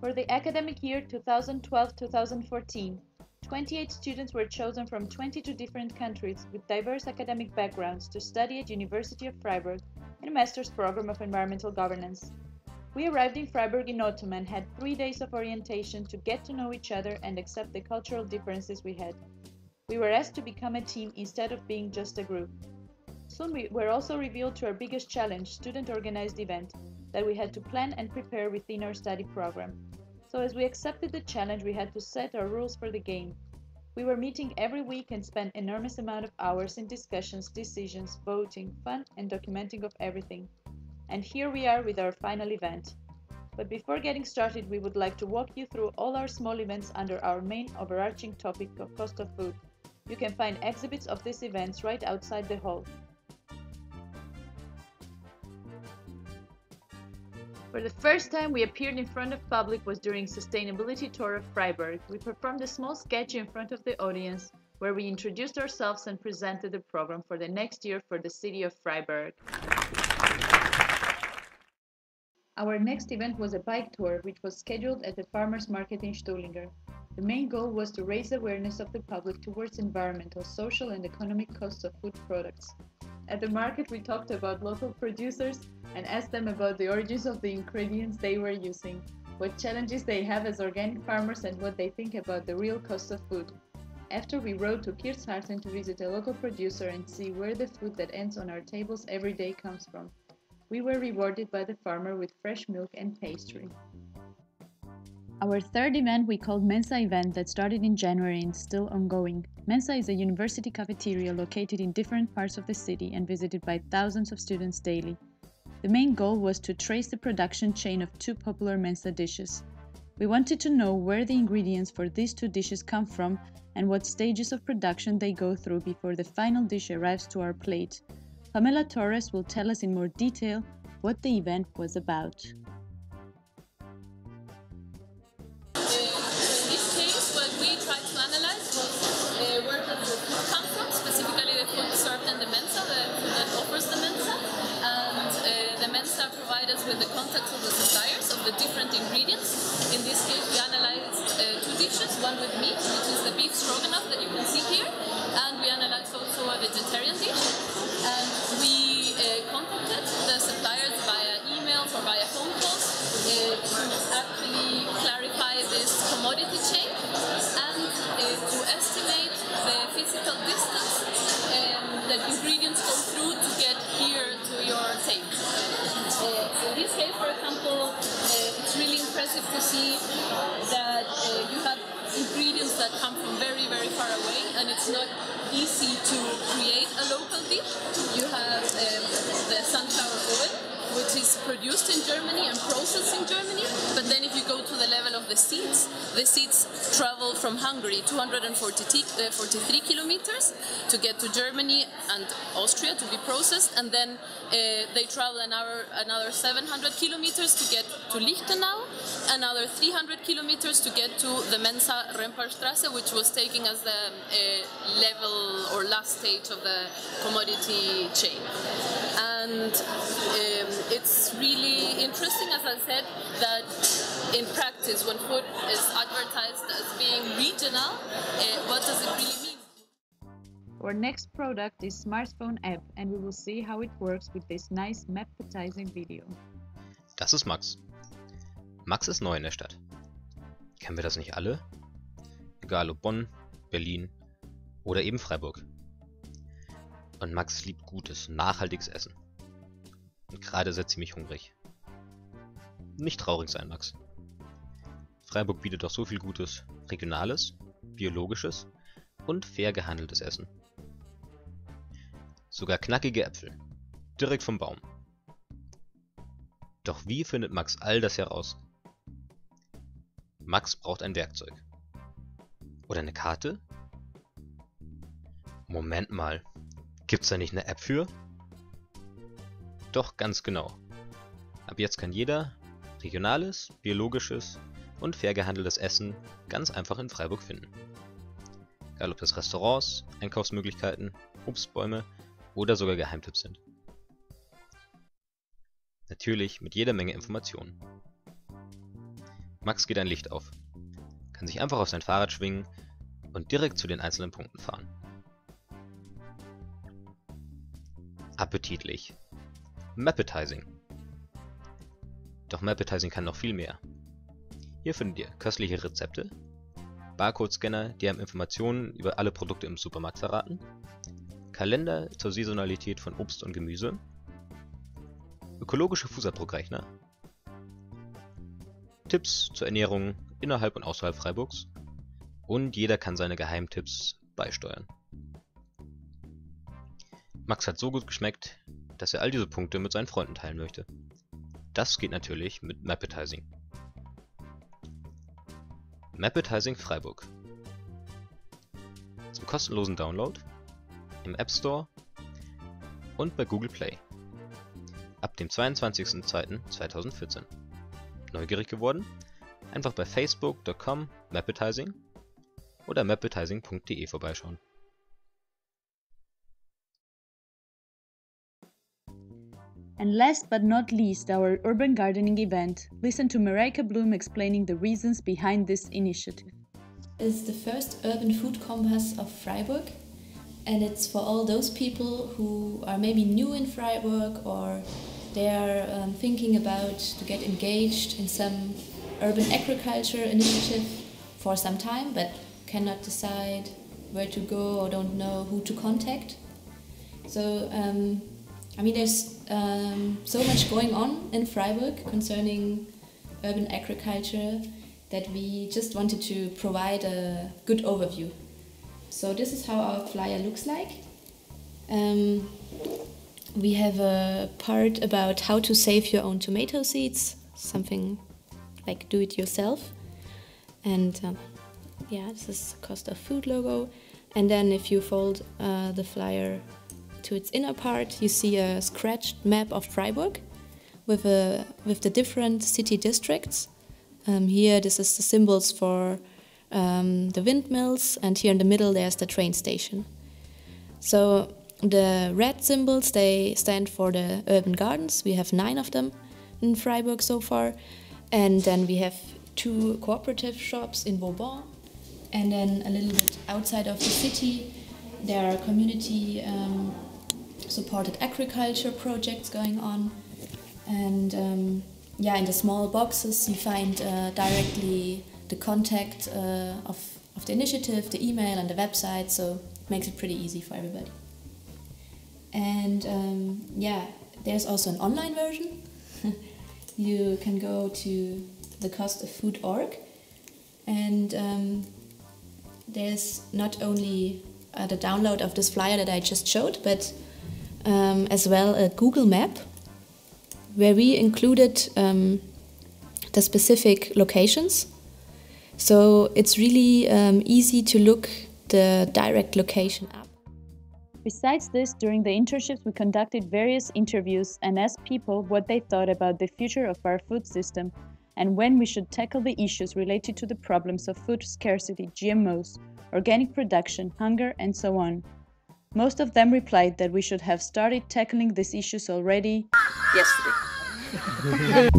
For the academic year 2012-2014, 28 students were chosen from 22 different countries with diverse academic backgrounds to study at University of Freiburg in a master's program of environmental governance. We arrived in Freiburg in autumn and had 3 days of orientation to get to know each other and accept the cultural differences we had. We were asked to become a team instead of being just a group. Soon we were also revealed to our biggest challenge, student-organized event, that we had to plan and prepare within our study program. So as we accepted the challenge, we had to set our rules for the game. We were meeting every week and spent enormous amount of hours in discussions, decisions, voting, fun, and documenting of everything. And here we are with our final event. But before getting started, we would like to walk you through all our small events under our main overarching topic of cost of food. You can find exhibits of these events right outside the hall. For the first time we appeared in front of public was during Sustainability Tour of Freiburg. We performed a small sketch in front of the audience where we introduced ourselves and presented the program for the next year for the city of Freiburg. Our next event was a bike tour, which was scheduled at the farmers market in Stollinger. The main goal was to raise awareness of the public towards environmental, social and economic costs of food products. At the market we talked about local producers and asked them about the origins of the ingredients they were using, what challenges they have as organic farmers and what they think about the real cost of food. After we rode to Kirchharten to visit a local producer and see where the food that ends on our tables every day comes from. We were rewarded by the farmer with fresh milk and pastry. Our third event we called Mensa event that started in January and is still ongoing. Mensa is a university cafeteria located in different parts of the city and visited by thousands of students daily. The main goal was to trace the production chain of 2 popular Mensa dishes. We wanted to know where the ingredients for these 2 dishes come from and what stages of production they go through before the final dish arrives to our plate. Pamela Torres will tell us in more detail what the event was about. In this case, what we tried to analyze was where does the food come from, specifically the food served in the Mensa, the food that offers the Mensa. And the Mensa provides us with the contacts of the suppliers of the different ingredients. In this case, we analyzed 2 dishes, one with meat, which is the beef stroganoff that you can see here, and we analyzed also a vegetarian dish. And we contacted the suppliers via emails or via phone calls to actually clarify this commodity chain and to estimate the physical distance that ingredients go through to get here to your table. In this case, for example, it's really impressive to see that you have ingredients that come from very, very far away, and it's not easy to create a local dish. You have the sunflower oil, which is produced in Germany and processed in Germany, but then if you go to the level of the seeds travel from Hungary 243 kilometers to get to Germany and Austria to be processed, and then they travel another 700 kilometers to get to Lichtenau, another 300 kilometers to get to the Mensa Rempartstraße, which was taken as the level or last stage of the commodity chain. And it's really interesting, as I said, that in practice, when food is advertised as being regional, what does it really mean? Our next product is Smartphone app, and we will see how it works with this nice map-appetizing video. Das ist Max. Max ist neu in der Stadt. Kennen wir das nicht alle? Egal ob Bonn, Berlin oder eben Freiburg. Und Max liebt gutes, nachhaltiges Essen. Und gerade ist er ziemlich hungrig. Nicht traurig sein, Max. Freiburg bietet doch so viel gutes, regionales, biologisches und fair gehandeltes Essen. Sogar knackige Äpfel. Direkt vom Baum. Doch wie findet Max all das heraus? Max braucht ein Werkzeug. Oder eine Karte? Moment mal. Gibt's da nicht eine App für? Doch, ganz genau. Ab jetzt kann jeder regionales, biologisches und fair gehandeltes Essen ganz einfach in Freiburg finden. Egal ob das Restaurants, Einkaufsmöglichkeiten, Obstbäume oder sogar Geheimtipps sind. Natürlich mit jeder Menge Informationen. Max geht ein Licht auf, kann sich einfach auf sein Fahrrad schwingen und direkt zu den einzelnen Punkten fahren. Appetitlich. Mappetizing. Doch Mappetizing kann noch viel mehr. Hier findet ihr köstliche Rezepte, Barcode-Scanner, die einem Informationen über alle Produkte im Supermarkt verraten, Kalender zur Saisonalität von Obst und Gemüse, ökologische Fußabdruckrechner, Tipps zur Ernährung innerhalb und außerhalb Freiburgs und jeder kann seine Geheimtipps beisteuern. Max hat so gut geschmeckt, dass er all diese Punkte mit seinen Freunden teilen möchte. Das geht natürlich mit Mappetizing. Mappetizing Freiburg. Zum kostenlosen Download im App Store und bei Google Play. Ab dem 22.02.2014. Neugierig geworden? Einfach bei facebook.com/mappetizing oder mappetizing.de vorbeischauen. And last but not least, our urban gardening event. Listen to Mareike Blum explaining the reasons behind this initiative. It's the first urban food compass of Freiburg, and it's for all those people who are maybe new in Freiburg or they're thinking about to get engaged in some urban agriculture initiative for some time but cannot decide where to go or don't know who to contact. So there's so much going on in Freiburg concerning urban agriculture that we just wanted to provide a good overview. So this is how our flyer looks like. We have a part about how to save your own tomato seeds, something like do it yourself. And this is the Cost of Food logo. And then if you fold the flyer to its inner part, you see a scratched map of Freiburg with the different city districts. Here this is the symbols for the windmills, and here in the middle there's the train station. So the red symbols, they stand for the urban gardens. We have 9 of them in Freiburg so far. And then we have 2 cooperative shops in Vauban. And then a little bit outside of the city, there are community supported agriculture projects going on. And in the small boxes you find directly the contact of the initiative, the email and the website, so it makes it pretty easy for everybody. And there's also an online version. You can go to the costoffood.org, and there's not only the download of this flyer that I just showed, but as well a Google map where we included the specific locations. So it's really easy to look the direct location up. Besides this, during the internships we conducted various interviews and asked people what they thought about the future of our food system and when we should tackle the issues related to the problems of food scarcity, GMOs, organic production, hunger, and so on. Most of them replied that we should have started tackling these issues already yesterday.